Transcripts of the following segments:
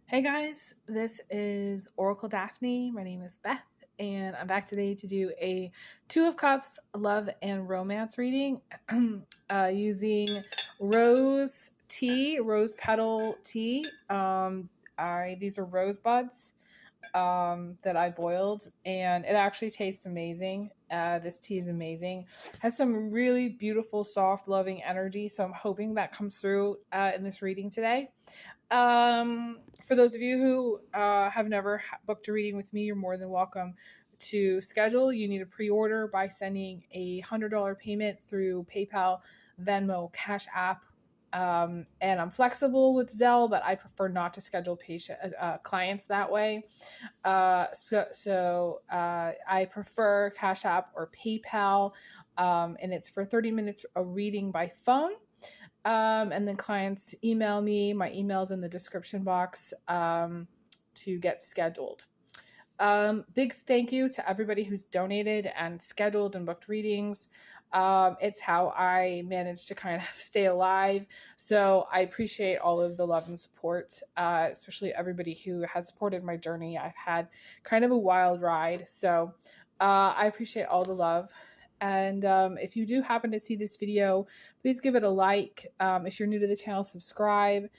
Hey guys, this is Oracle Daphne. My name is Beth, and I'm back today to do a Two of Cups love and romance reading using rose tea, rose petal tea. These are rose buds that I boiled, and it actually tastes amazing. This tea is amazing. Has some really beautiful, soft, loving energy. So I'm hoping that comes through in this reading today. For those of you who have never booked a reading with me, you're more than welcome to schedule. You need a pre-order by sending a $100 payment through PayPal, Venmo, Cash App. And I'm flexible with Zelle, but I prefer not to schedule clients that way. So I prefer Cash App or PayPal, and it's for 30 minutes of reading by phone. And then clients email me. My email's in the description box to get scheduled. Big thank you to everybody who's donated and scheduled and booked readings. It's how I managed to kind of stay alive. So I appreciate all of the love and support, especially everybody who has supported my journey. I've had kind of a wild ride. So I appreciate all the love. And if you do happen to see this video, please give it a like. If you're new to the channel, subscribe,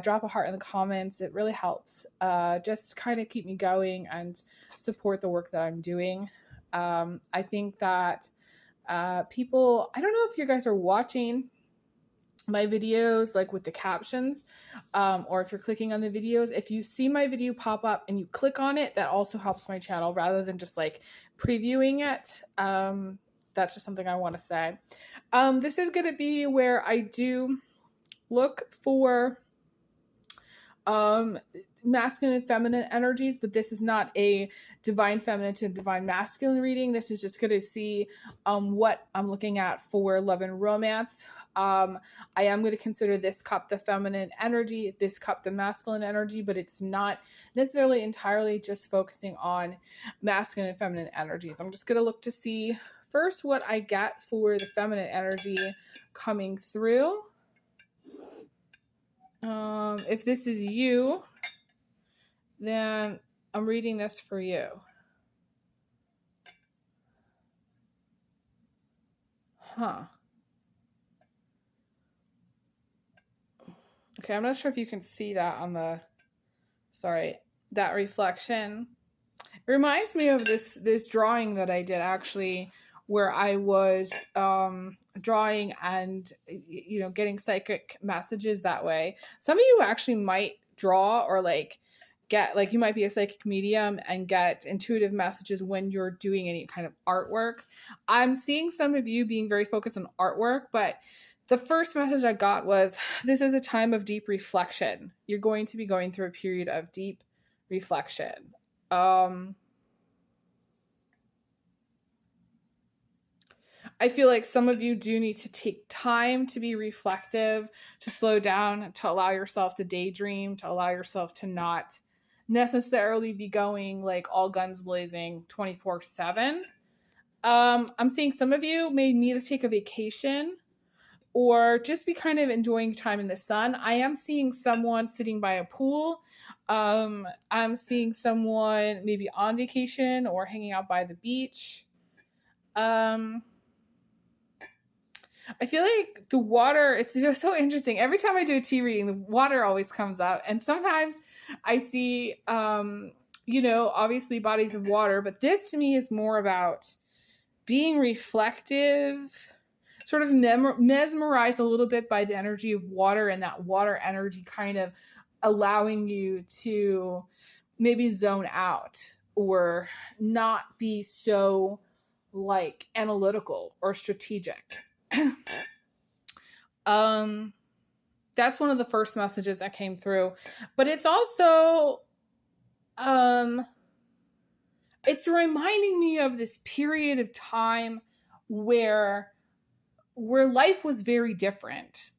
drop a heart in the comments. It really helps just kind of keep me going and support the work that I'm doing. I think that people, I don't know if you guys are watching my videos like with the captions, or if you're clicking on the videos. If you see my video pop up and you click on it, that also helps my channel rather than just like previewing it. That's just something I want to say. This is going to be where I do look for masculine and feminine energies, but this is not a divine feminine to divine masculine reading. This is just going to see what I'm looking at for love and romance. I am going to consider this cup the feminine energy, this cup the masculine energy, but it's not necessarily entirely just focusing on masculine and feminine energies. I'm just going to look to see first what I get for the feminine energy coming through. If this is you, then I'm reading this for you. Okay, I'm not sure if you can see that on the, that reflection. It reminds me of this drawing that I did actually, where I was drawing and, you know, getting psychic messages that way. Some of you actually might draw or like get, like, you might be a psychic medium and get intuitive messages when you're doing any kind of artwork. I'm seeing some of you being very focused on artwork, but the first message I got was, this is a time of deep reflection. You're going to be going through a period of deep reflection. I feel like some of you do need to take time to be reflective, to slow down, to allow yourself to daydream, to allow yourself to not necessarily be going like all guns blazing 24/7. I'm seeing some of you may need to take a vacation or just be kind of enjoying time in the sun. I am seeing someone sitting by a pool. I'm seeing someone maybe on vacation or hanging out by the beach. I feel like the water, it's just so interesting. Every time I do a tea reading, the water always comes up. And sometimes I see, you know, obviously bodies of water, but this to me is more about being reflective, sort of mesmerized a little bit by the energy of water, and that water energy kind of allowing you to maybe zone out or not be so like analytical or strategic. That's one of the first messages that came through, but it's also it's reminding me of this period of time where life was very different.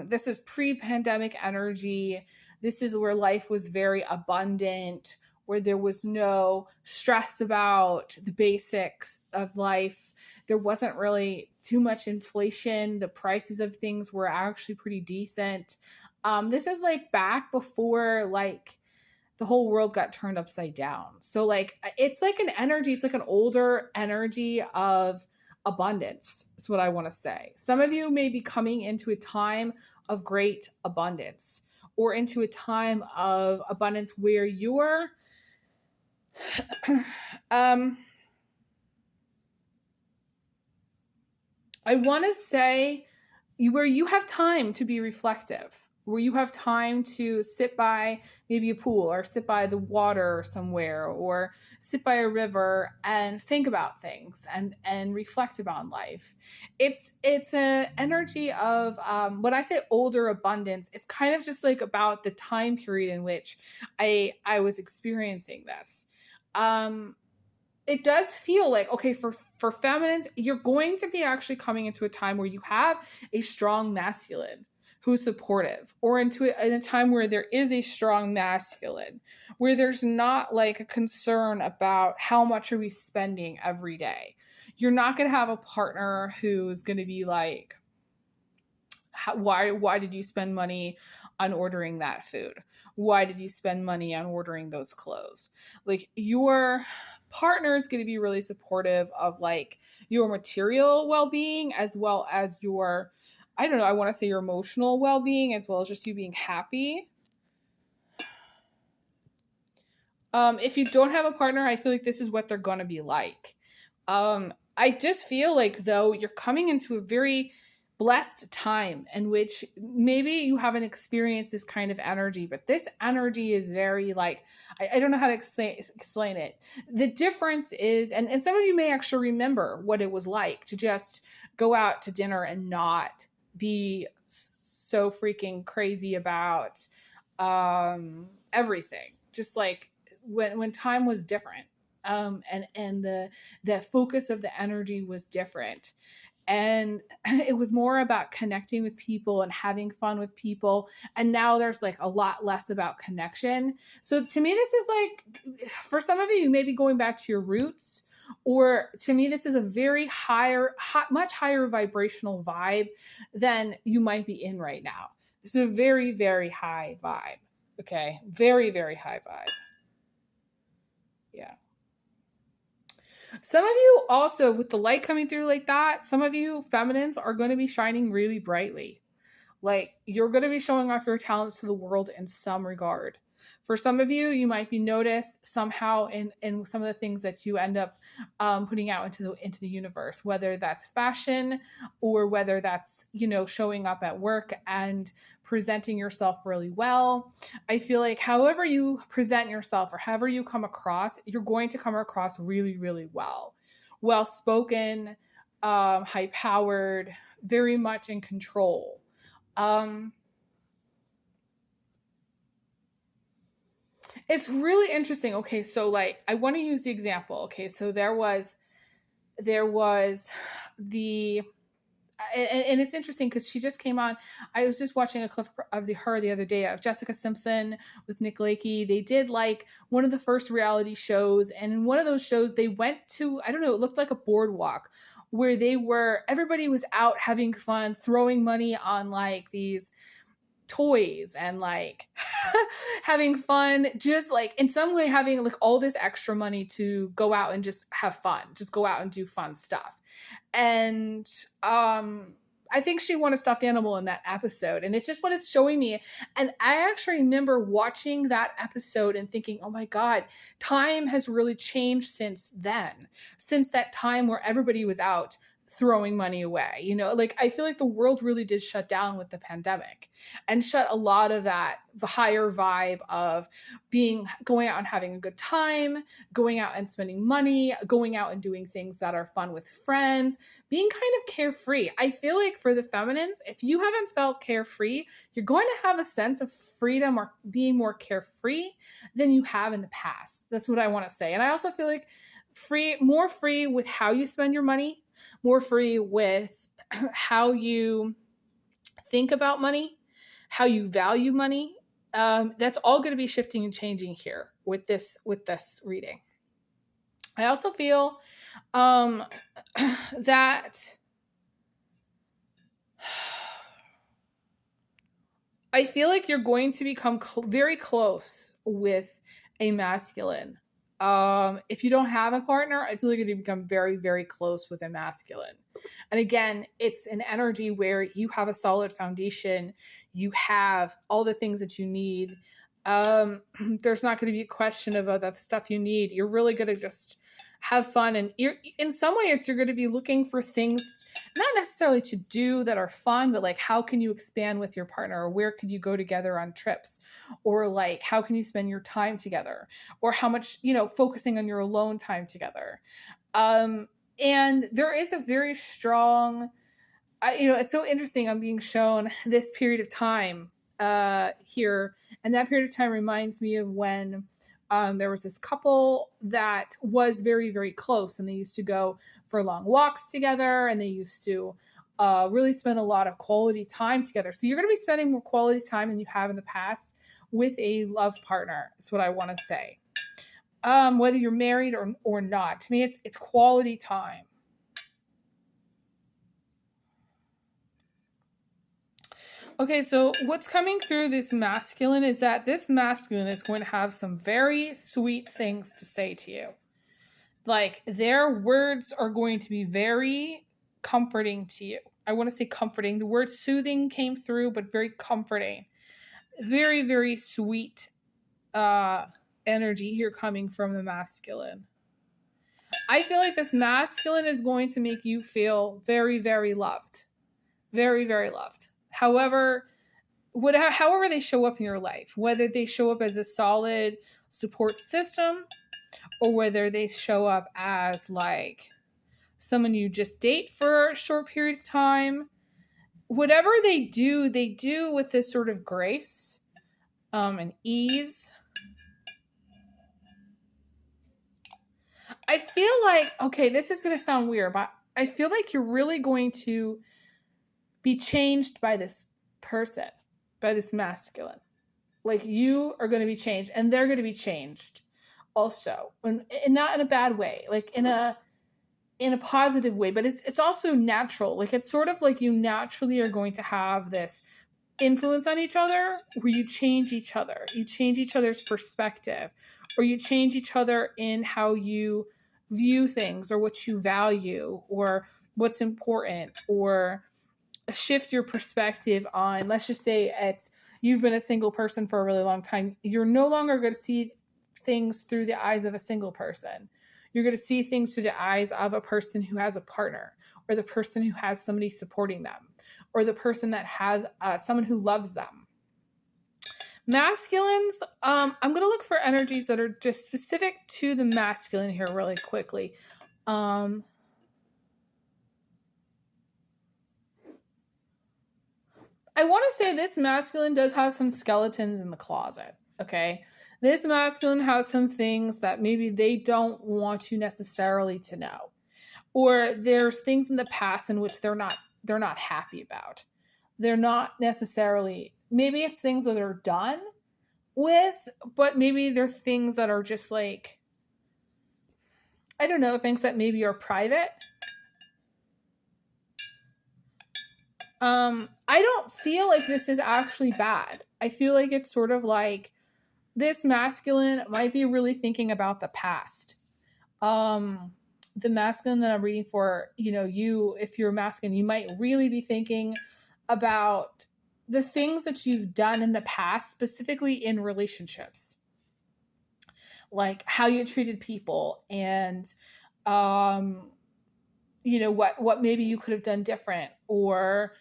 This is pre-pandemic energy. This is where life was very abundant, where there was no stress about the basics of life. There wasn't really too much inflation. The prices of things were actually pretty decent. This is like back before like the whole world got turned upside down. So like, it's like an energy, it's like an older energy of abundance. That's what I want to say. Some of you may be coming into a time of great abundance, or into a time of abundance where you're I want to say where you have time to be reflective, where you have time to sit by maybe a pool, or sit by the water somewhere, or sit by a river and think about things and reflect about life. It's an energy of when I say older abundance, it's kind of just like about the time period in which I was experiencing this. It does feel like, okay, for feminines, you're going to be actually coming into a time where you have a strong masculine who's supportive, or in a time where there is a strong masculine, where there's not like a concern about how much are we spending every day. You're not going to have a partner who's going to be like, why did you spend money on ordering that food? Why did you spend money on ordering those clothes? Like, your partner is going to be really supportive of like your material well-being, as well as your, I don't know, I want to say your emotional well-being, as well as just you being happy. If you don't have a partner, I feel like this is what they're going to be like. I just feel like, though, you're coming into a very blessed time in which maybe you haven't experienced this kind of energy, but this energy is very like, I don't know how to explain it. The difference is, and some of you may actually remember what it was like to just go out to dinner and not be so freaking crazy about everything. Just like when time was different, and the focus of the energy was different. And it was more about connecting with people and having fun with people. And now there's like a lot less about connection. So to me, this is like, for some of you may be going back to your roots, or to me, this is a very much higher vibrational vibe than you might be in right now. This is a very, very high vibe. Okay. Very, very high vibe. Yeah. Some of you also, with the light coming through like that, some of you feminines are going to be shining really brightly. Like, you're going to be showing off your talents to the world in some regard. For some of you, you might be noticed somehow in some of the things that you end up putting out into the universe, whether that's fashion, or whether that's, showing up at work and presenting yourself really well. I feel like however you present yourself, or however you come across, you're going to come across really, really well. Well-spoken, high-powered, very much in control. It's really interesting. Okay, so like, I want to use the example. Okay, so there was the, and it's interesting because she just came on. I was just watching a clip of her the other day of Jessica Simpson with Nick Lakey. They did like one of the first reality shows, and in one of those shows they went to, I don't know, it looked like a boardwalk where everybody was out having fun, throwing money on like these toys and like having fun, just like in some way having like all this extra money to go out and just have fun, just go out and do fun stuff. And I think she won a stuffed animal in that episode, and it's just what it's showing me. And I actually remember watching that episode and thinking, oh my God, time has really changed since then, since that time where everybody was out throwing money away. Like, I feel like the world really did shut down with the pandemic, and shut a lot of that, the higher vibe of going out and having a good time, going out and spending money, going out and doing things that are fun with friends, being kind of carefree. I feel like for the feminines, if you haven't felt carefree, you're going to have a sense of freedom or being more carefree than you have in the past. That's what I want to say. And I also feel like more free with how you spend your money, more free with how you think about money, how you value money. That's all going to be shifting and changing here with this reading. I also feel that I feel like you're going to become very close with a masculine. If you don't have a partner, I feel like you become very, very close with a masculine. And again, it's an energy where you have a solid foundation. You have all the things that you need. There's not going to be a question of the stuff you need. You're really going to just have fun. And in some ways, you're going to be looking for things, not necessarily to do that are fun, but like, how can you expand with your partner? Or where could you go together on trips? Or like, how can you spend your time together? Or how much, focusing on your alone time together. And there is a very strong, it's so interesting. I'm being shown this period of time here. And that period of time reminds me of when there was this couple that was very, very close, and they used to go for long walks together, and they used to really spend a lot of quality time together. So you're going to be spending more quality time than you have in the past with a love partner. That's what I want to say. Whether you're married or not, to me, it's quality time. Okay, so what's coming through this masculine is that this masculine is going to have some very sweet things to say to you. Like, their words are going to be very comforting to you. I want to say comforting. The word soothing came through, but very comforting. Very, very sweet energy here coming from the masculine. I feel like this masculine is going to make you feel very, very loved. Very, very loved. However they show up in your life, whether they show up as a solid support system or whether they show up as like someone you just date for a short period of time, whatever they do with this sort of grace and ease. I feel like, okay, this is going to sound weird, but I feel like you're really going to be changed by this person, by this masculine. Like, you are going to be changed and they're going to be changed also, and not in a bad way, like in a positive way, but it's also natural. Like, it's sort of like you naturally are going to have this influence on each other where you change each other. You change each other's perspective, or you change each other in how you view things or what you value or what's important, or shift your perspective on, let's just say you've been a single person for a really long time. You're no longer going to see things through the eyes of a single person. You're going to see things through the eyes of a person who has a partner, or the person who has somebody supporting them, or the person that has someone who loves them. Masculines, I'm going to look for energies that are just specific to the masculine here really quickly. I want to say this masculine does have some skeletons in the closet, okay? This masculine has some things that maybe they don't want you necessarily to know. Or there's things in the past in which they're not happy about. They're not necessarily, maybe it's things that they're done with, but maybe there's things that are just like, I don't know, things that maybe are private. I don't feel like this is actually bad. I feel like it's sort of like this masculine might be really thinking about the past. The masculine that I'm reading for, if you're masculine, you might really be thinking about the things that you've done in the past, specifically in relationships. Like how you treated people and, what maybe you could have done different, or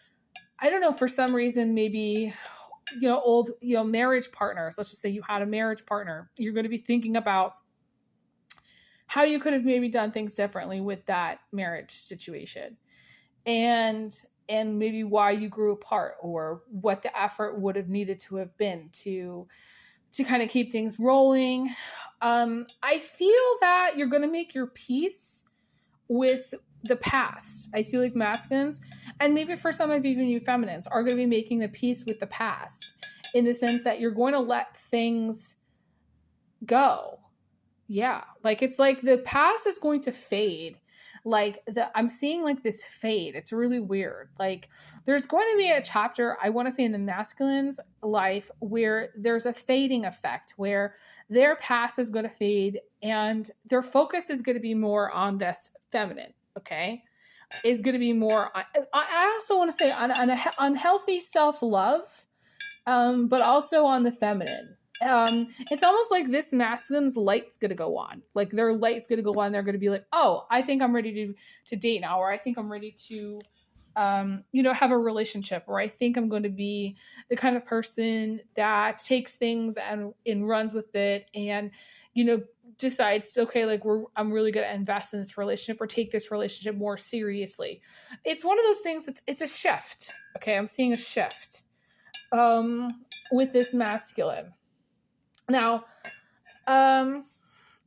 I don't know, for some reason, maybe, old, marriage partners. Let's just say you had a marriage partner. You're going to be thinking about how you could have maybe done things differently with that marriage situation, and maybe why you grew apart, or what the effort would have needed to have been to kind of keep things rolling. I feel that you're going to make your peace with the past. I feel like masculines, and maybe for some of even you feminines, are going to be making the peace with the past, in the sense that you're going to let things go. Yeah. Like, it's like the past is going to fade. like I'm seeing like this fade. It's really weird. Like there's going to be a chapter, I want to say, in the masculine's life where there's a fading effect, where their past is going to fade and their focus is going to be more on this feminine. Okay. Is going to be more, I also want to say on healthy self-love, but also on the feminine. It's almost like this masculine's light's going to go on. Like their light's going to go on. They're going to be like, oh, I think I'm ready to date now. Or I think I'm ready to, have a relationship. Or I think I'm going to be the kind of person that takes things and runs with it. And, decides, okay, like I'm really going to invest in this relationship or take this relationship more seriously. It's one of those things it's a shift. Okay. I'm seeing a shift, with this masculine. Now,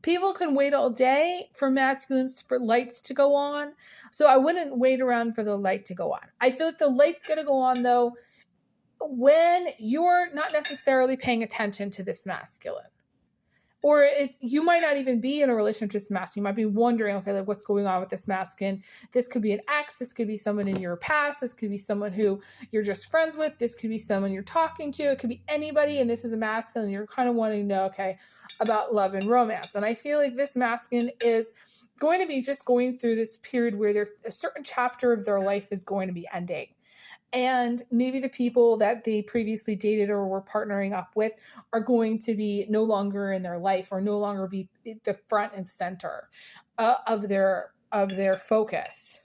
people can wait all day for masculines, for lights to go on. So I wouldn't wait around for the light to go on. I feel like the light's going to go on, though, when you're not necessarily paying attention to this masculine. Or you might not even be in a relationship with this masculine. You might be wondering, okay, like what's going on with this masculine? This could be an ex. This could be someone in your past. This could be someone who you're just friends with. This could be someone you're talking to. It could be anybody. And this is a masculine. And you're kind of wanting to know, okay, about love and romance. And I feel like this masculine is going to be just going through this period where a certain chapter of their life is going to be ending. And maybe the people that they previously dated or were partnering up with are going to be no longer in their life or no longer be the front and center of their focus.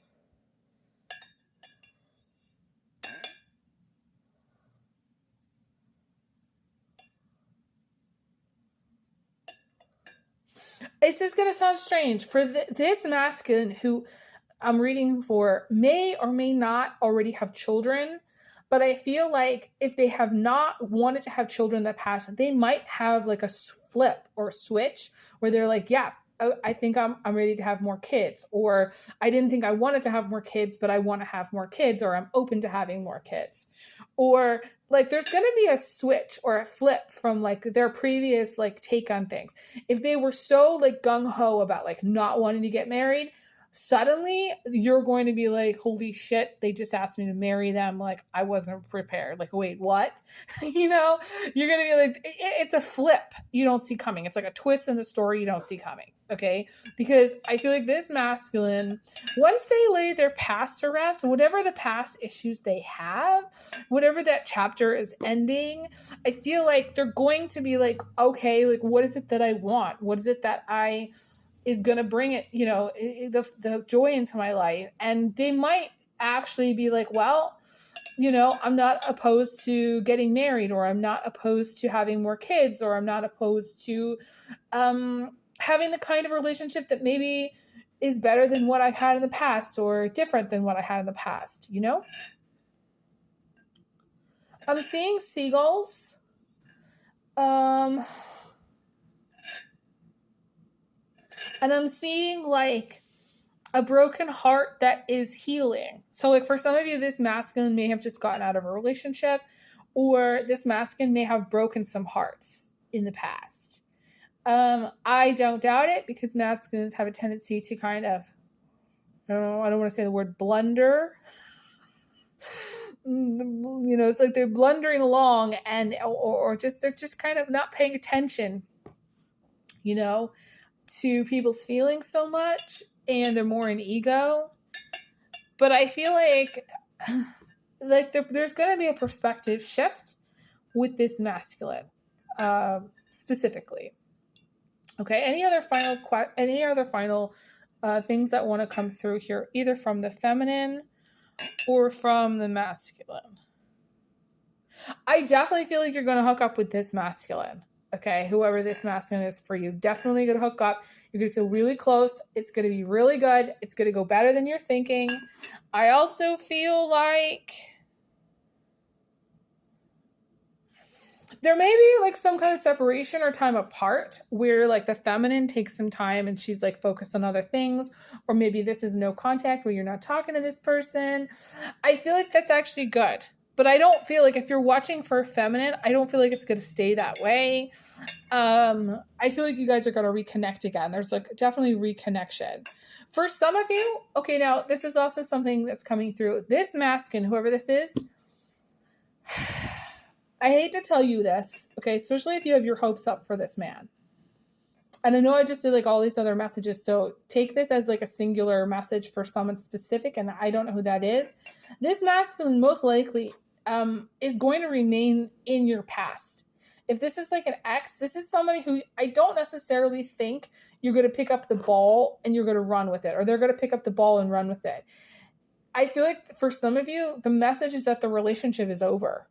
It's just going to sound strange for this masculine who I'm reading for may or may not already have children, but I feel like if they have not wanted to have children in the past, they might have like a flip or a switch where they're like, yeah, I think I'm ready to have more kids, or I didn't think I wanted to have more kids, but I want to have more kids, or I'm open to having more kids. Or like there's going to be a switch or a flip from like their previous like take on things. If they were so like gung-ho about like not wanting to get married, suddenly you're going to be like, holy shit, they just asked me to marry them. Like, I wasn't prepared. Like, wait, what? You're going to be like, it's a flip you don't see coming. It's like a twist in the story you don't see coming. Okay. Because I feel like this masculine, once they lay their past to rest, whatever the past issues they have, whatever that chapter is ending, I feel like they're going to be like, okay, like, what is it that I want? What is it that is going to bring it, the joy into my life? And they might actually be like, well, I'm not opposed to getting married, or I'm not opposed to having more kids, or I'm not opposed to having the kind of relationship that maybe is better than what I've had in the past, or different than what I had in the past, I'm seeing seagulls. And I'm seeing like a broken heart that is healing. So like for some of you, this masculine may have just gotten out of a relationship, or this masculine may have broken some hearts in the past. I don't doubt it, because masculines have a tendency to kind of, I don't want to say the word blunder. It's like they're blundering along or just, they're just kind of not paying attention, to people's feelings so much, and they're more in ego. But I feel like there's going to be a perspective shift with this masculine, specifically. Okay. Any other final things that want to come through here, either from the feminine or from the masculine? I definitely feel like you're going to hook up with this masculine. Okay, whoever this masculine is for you, definitely going to hook up. You're going to feel really close. It's going to be really good. It's going to go better than you're thinking. I also feel like there may be like some kind of separation or time apart where like the feminine takes some time and she's like focused on other things, or maybe this is no contact where you're not talking to this person. I feel like that's actually good. But I don't feel like if you're watching for feminine, I don't feel like it's going to stay that way. I feel like you guys are going to reconnect again. There's like definitely reconnection. For some of you, okay, now this is also something that's coming through. This masculine, whoever this is, I hate to tell you this, okay, especially if you have your hopes up for this man. And I know I just did like all these other messages, so take this as like a singular message for someone specific, and I don't know who that is. This masculine most likely is going to remain in your past. If this is like an ex, this is somebody who I don't necessarily think you're going to pick up the ball and you're going to run with it, or they're going to pick up the ball and run with it. I feel like for some of you, the message is that the relationship is over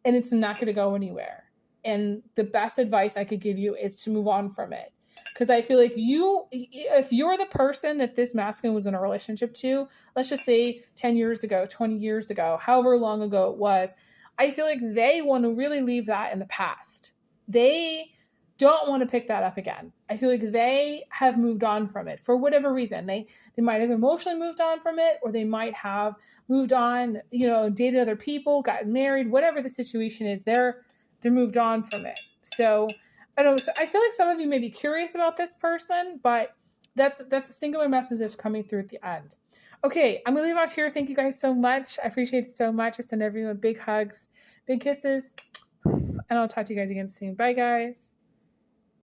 and it's not going to go anywhere. And the best advice I could give you is to move on from it. Because I feel like if you're the person that this masculine was in a relationship to, let's just say 10 years ago, 20 years ago, however long ago it was, I feel like they want to really leave that in the past. They don't want to pick that up again. I feel like they have moved on from it for whatever reason. They might have emotionally moved on from it, or they might have moved on, dated other people, gotten married, whatever the situation is, they're moved on from it. So I don't know. I feel like some of you may be curious about this person, but that's a singular message that's coming through at the end. Okay, I'm going to leave off here. Thank you guys so much. I appreciate it so much. I send everyone big hugs, big kisses, and I'll talk to you guys again soon. Bye, guys.